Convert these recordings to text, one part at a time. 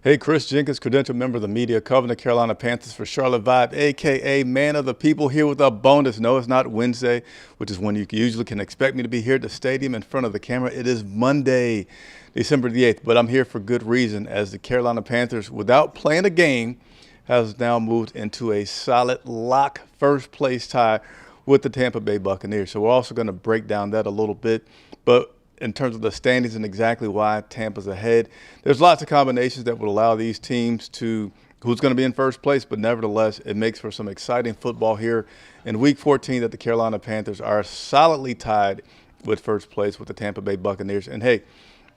Hey, Chris Jenkins, credentialed member of the media, covering the Carolina Panthers for Charlotte Vibe, a.k.a. Man of the People, here with a bonus. No, it's not Wednesday, which is when you usually can expect me to be here at the stadium in front of the camera. It is Monday, December the 8th, but I'm here for good reason, as the Carolina Panthers, without playing a game, has now moved into a solid lock first-place tie with the Tampa Bay Buccaneers. So we're also going to break down that a little bit, but in terms of the standings and exactly why Tampa's ahead, there's lots of combinations that would allow these teams to who's going to be in first place, but nevertheless, it makes for some exciting football here in Week 14 that the Carolina Panthers are solidly tied with first place with the Tampa Bay Buccaneers. And hey,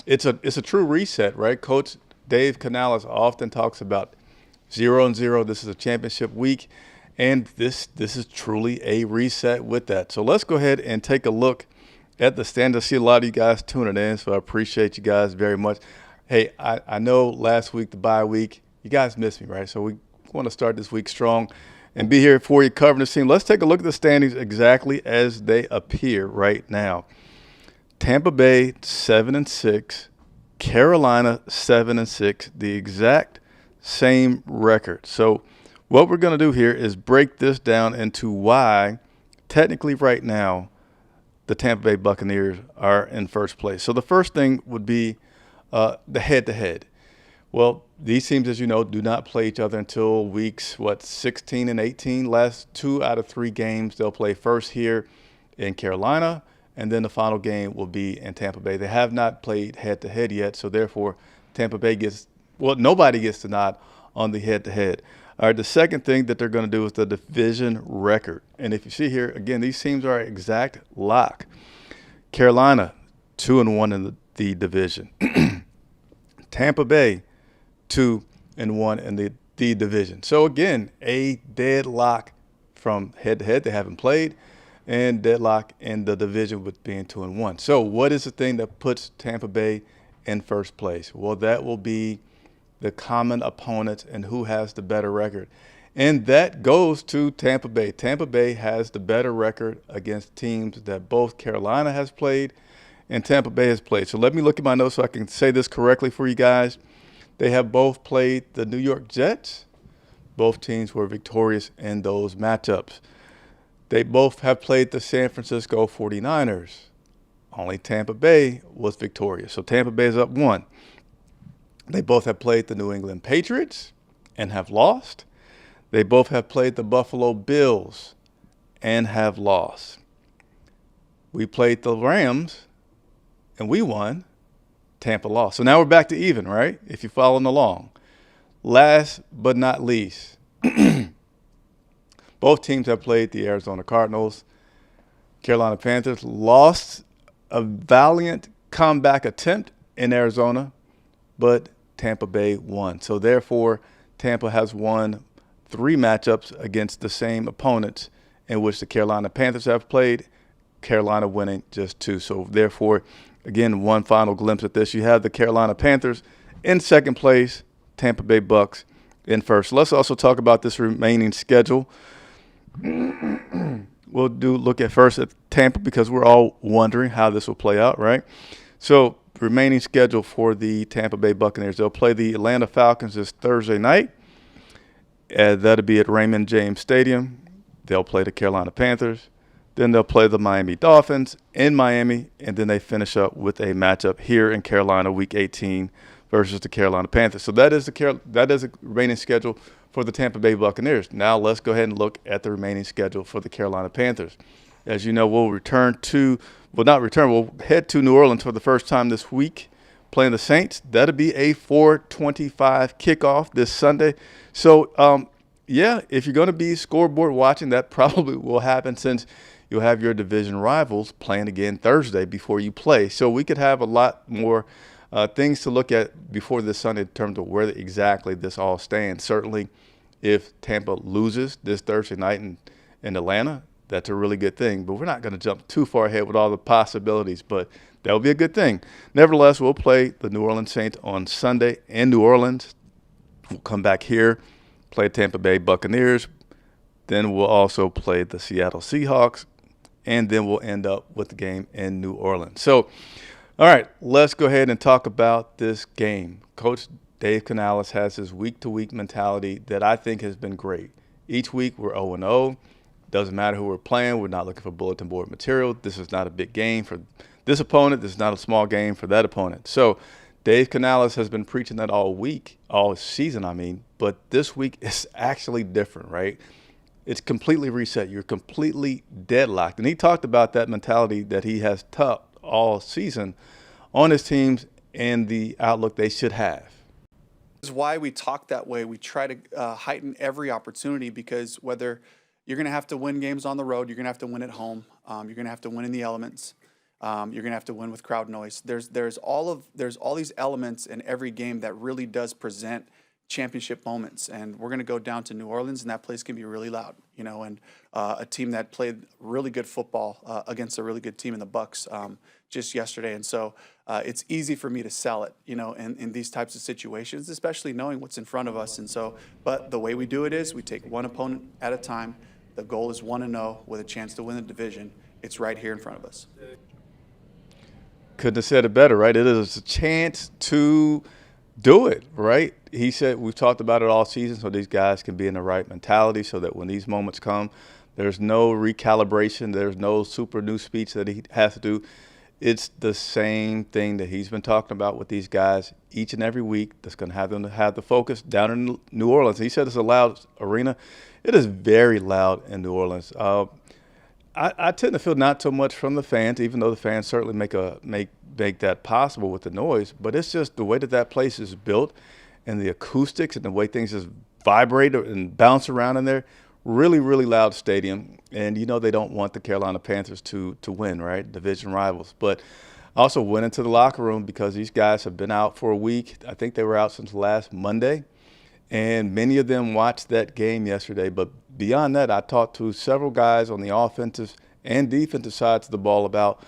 it's a true reset, right? Coach Dave Canales often talks about 0-0. This is a championship week, and this is truly a reset with that. So let's go ahead and take a look at the standings. I see a lot of you guys tuning in, so I appreciate you guys very much. Hey, I know last week, the bye week, you guys missed me, right? So we want to start this week strong and be here for you covering this team. Let's take a look at the standings exactly as they appear right now. Tampa Bay 7-6, Carolina 7-6, the exact same record. So what we're going to do here is break this down into why technically right now the Tampa Bay Buccaneers are in first place. So the first thing would be the head-to-head. Well, these teams, as you know, do not play each other until weeks, 16 and 18. Last 2 out of 3 games, they'll play first here in Carolina, and then the final game will be in Tampa Bay. They have not played head-to-head yet, so therefore Tampa Bay nobody gets the nod on the head-to-head. All right, the second thing that they're going to do is the division record. And if you see here, again, these teams are exact lock. Carolina, 2-1 in the division. Tampa Bay, 2-1 in the division. So, again, a deadlock from head-to-head. They haven't played, and deadlock in the division with being 2-1. So what is the thing that puts Tampa Bay in first place? Well, that will be the common opponents and who has the better record. And that goes to Tampa Bay. Tampa Bay has the better record against teams that both Carolina has played and Tampa Bay has played. So let me look at my notes so I can say this correctly for you guys. They have both played the New York Jets. Both teams were victorious in those matchups. They both have played the San Francisco 49ers. Only Tampa Bay was victorious. So Tampa Bay is up 1. They both have played the New England Patriots and have lost. They both have played the Buffalo Bills and have lost. We played the Rams and we won. Tampa lost. So now we're back to even, right? If you're following along. Last but not least, both teams have played the Arizona Cardinals. Carolina Panthers lost a valiant comeback attempt in Arizona, but Tampa Bay won. So therefore, Tampa has won 3 matchups against the same opponents in which the Carolina Panthers have played, Carolina winning just 2. So therefore, again, one final glimpse at this. You have the Carolina Panthers in second place, Tampa Bay Bucks in first. Let's also talk about this remaining schedule. We'll look at first at Tampa because we're all wondering how this will play out, right? So remaining schedule for the Tampa Bay Buccaneers. They'll play the Atlanta Falcons this Thursday night. That'll be at Raymond James Stadium. They'll play the Carolina Panthers. Then they'll play the Miami Dolphins in Miami, and then they finish up with a matchup here in Carolina, Week 18 versus the Carolina Panthers. So that is the remaining schedule for the Tampa Bay Buccaneers. Now let's go ahead and look at the remaining schedule for the Carolina Panthers. As you know, we'll head to New Orleans for the first time this week, playing the Saints. That'll be a 4:25 kickoff this Sunday. So, if you're going to be scoreboard watching, that probably will happen since you'll have your division rivals playing again Thursday before you play. So we could have a lot more things to look at before this Sunday in terms of where exactly this all stands. Certainly, if Tampa loses this Thursday night in Atlanta, that's a really good thing. But we're not going to jump too far ahead with all the possibilities, but that will be a good thing. Nevertheless, we'll play the New Orleans Saints on Sunday in New Orleans. We'll come back here, play Tampa Bay Buccaneers. Then we'll also play the Seattle Seahawks, and then we'll end up with the game in New Orleans. So, all right, let's go ahead and talk about this game. Coach Dave Canales has his week-to-week mentality that I think has been great. Each week we're 0-0. Doesn't matter who we're playing. We're not looking for bulletin board material. This is not a big game for this opponent. This is not a small game for that opponent. So Dave Canales has been preaching that all week, all season, I mean. But this week is actually different, right? It's completely reset. You're completely deadlocked. And he talked about that mentality that he has taught all season on his teams and the outlook they should have. This is why we talk that way. We try to heighten every opportunity, because whether you're going to have to win games on the road, you're going to have to win at home, you're going to have to win in the elements, you're going to have to win with crowd noise. There's all these elements in every game that really does present championship moments, and we're going to go down to New Orleans, and that place can be really loud, and a team that played really good football against a really good team in the Bucks just yesterday. And so it's easy for me to sell it, in these types of situations, especially knowing what's in front of us. And so, but the way we do it is we take one opponent at a time. The goal is 1-0 with a chance to win the division. It's right here in front of us. Couldn't have said it better, right? It is a chance to do it, right? He said, we've talked about it all season, so these guys can be in the right mentality so that when these moments come, there's no recalibration, there's no super new speech that he has to do. It's the same thing that he's been talking about with these guys each and every week that's going to have them to have the focus down in New Orleans. He said it's a loud arena. It is very loud in New Orleans. I tend to feel not so much from the fans, even though the fans certainly make that possible with the noise. But it's just the way that place is built and the acoustics and the way things just vibrate and bounce around in there. Really, really loud stadium. And they don't want the Carolina Panthers to win, right? Division rivals. But I also went into the locker room because these guys have been out for a week. I think they were out since last Monday. And many of them watched that game yesterday. But beyond that, I talked to several guys on the offensive and defensive sides of the ball about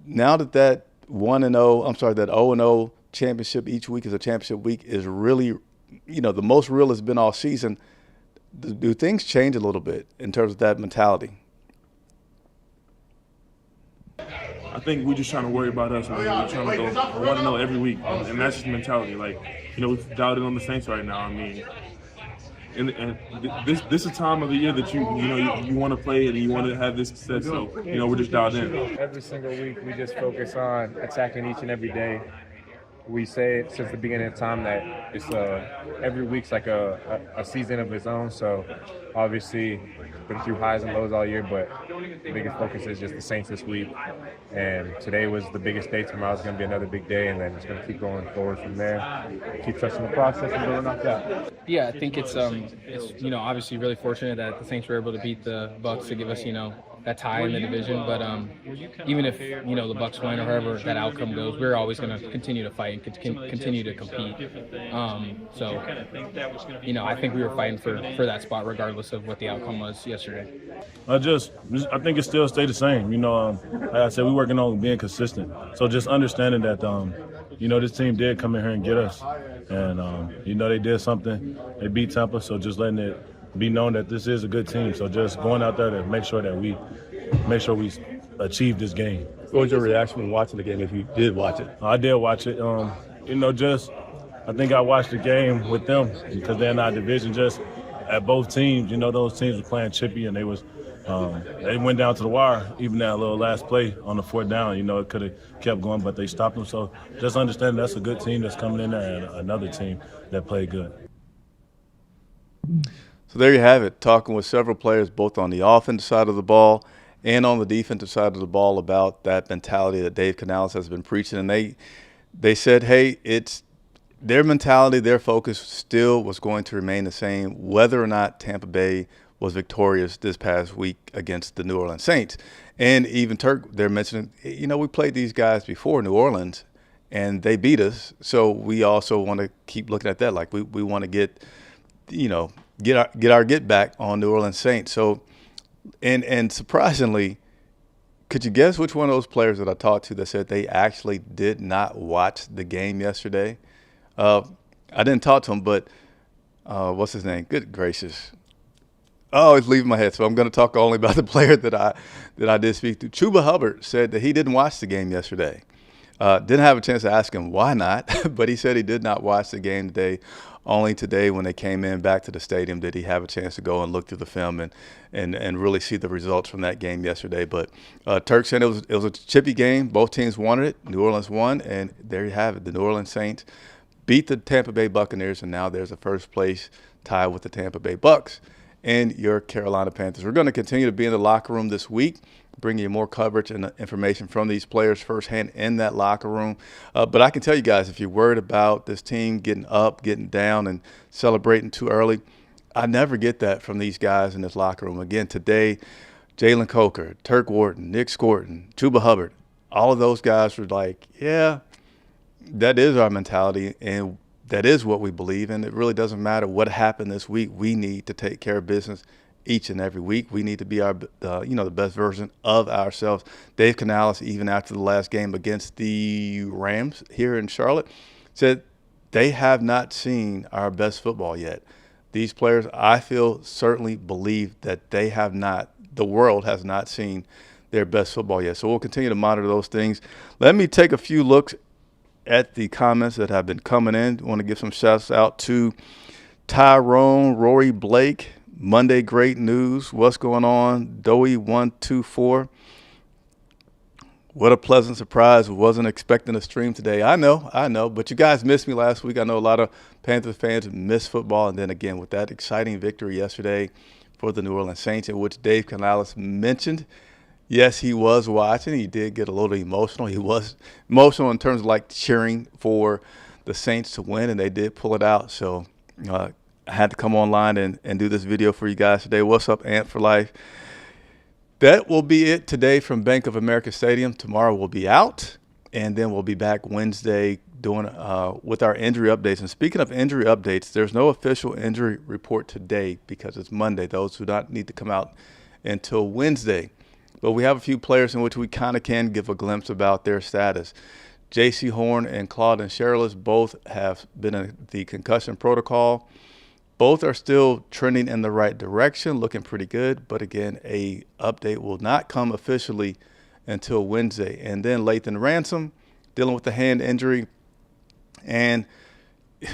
now that 0-0 championship each week is a championship week is really, the most real it's been all season. Do things change a little bit in terms of that mentality? I think we're just trying to worry about us. We're trying to go 1-0 every week, and that's just mentality. We've doubted on the Saints right now. I mean, and this is a time of the year that you want to play it and you want to have this success. So we're just dialed in. Every single week, we just focus on attacking each and every day. We say it since the beginning of time that it's every week's like a season of its own. So obviously, been through highs and lows all year, but the biggest focus is just the Saints this week. And today was the biggest day. Tomorrow's going to be another big day, and then it's going to keep going forward from there. Keep trusting the process and building off that. Yeah, I think it's obviously really fortunate that the Saints were able to beat the Bucks to give us that tie in the division. But even if the Bucks win or however that outcome goes, we're always going to continue to fight and continue to compete. I think we were fighting for that spot regardless of what the outcome was yesterday. I think it still stayed the same. Like I said, we're working on being consistent. So just understanding that this team did come in here and get us, and they did something. They beat Tampa, so just letting it be known that this is a good team. So just going out there to make sure we achieve this game. What was your reaction when watching the game, if you did watch it? I did watch it. I think I watched the game with them because they're in our division. Just at both teams, those teams were playing chippy, and they went down to the wire. Even that little last play on the fourth down, it could have kept going, but they stopped them. So just understand that's a good team that's coming in there, and another team that played good. So there you have it, talking with several players both on the offensive side of the ball and on the defensive side of the ball about that mentality that Dave Canales has been preaching. And they said, hey, it's their mentality, their focus still was going to remain the same whether or not Tampa Bay was victorious this past week against the New Orleans Saints. And even Turk, they're mentioning, we played these guys before New Orleans and they beat us. So we also want to keep looking at that. Like we want to get our get back on New Orleans Saints. So, and surprisingly, could you guess which one of those players that I talked to that said they actually did not watch the game yesterday? I didn't talk to him, but what's his name? Good gracious. Oh, it's leaving my head. So I'm going to talk only about the player that I did speak to. Chuba Hubbard said that he didn't watch the game yesterday. Didn't have a chance to ask him why not, but he said he did not watch the game today. Only today, when they came in back to the stadium, did he have a chance to go and look through the film and really see the results from that game yesterday. But Turk said it was a chippy game. Both teams wanted it. New Orleans won, and there you have it. The New Orleans Saints beat the Tampa Bay Buccaneers, and now there's a first place tie with the Tampa Bay Bucks and your Carolina Panthers. We're going to continue to be in the locker room this week, bring you more coverage and information from these players firsthand in that locker room. But I can tell you guys, if you're worried about this team getting up, getting down, and celebrating too early, I never get that from these guys in this locker room. Again, today, Jalen Coker, Turk Wharton, Nick Scorton, Chuba Hubbard, all of those guys were like, yeah, that is our mentality, and that is what we believe. And it really doesn't matter what happened this week. We need to take care of business each and every week. We need to be the best version of ourselves. Dave Canales, even after the last game against the Rams here in Charlotte, said they have not seen our best football yet. These players, I feel, certainly believe that they have not, the world has not seen their best football yet. So we'll continue to monitor those things. Let me take a few looks at the comments that have been coming in. I want to give some shouts out to Tyrone, Rory Blake, Monday Great News, what's going on, Doey124. What a pleasant surprise. Wasn't expecting a stream today. I know, but you guys missed me last week. I know a lot of Panthers fans miss football. And then again, with that exciting victory yesterday for the New Orleans Saints, in which Dave Canales mentioned, yes, he was watching. He did get a little emotional. He was emotional in terms of like cheering for the Saints to win, and they did pull it out. So I had to come online and do this video for you guys today. What's up, Ant for Life? That will be it today from Bank of America Stadium. Tomorrow we'll be out, and then we'll be back Wednesday doing with our injury updates. And speaking of injury updates, there's no official injury report today because it's Monday. Those who don't need to come out until Wednesday. But we have a few players in which we kind of can give a glimpse about their status. J.C. Horn and Claude and Sherrills both have been in the concussion protocol. Both are still trending in the right direction, looking pretty good. But again, a update will not come officially until Wednesday. And then Lathan Ransom dealing with the hand injury. And,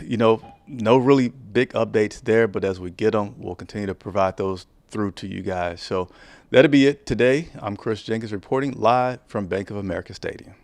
no really big updates there. But as we get them, we'll continue to provide those through to you guys. So that'll be it today. I'm Chris Jenkins reporting live from Bank of America Stadium.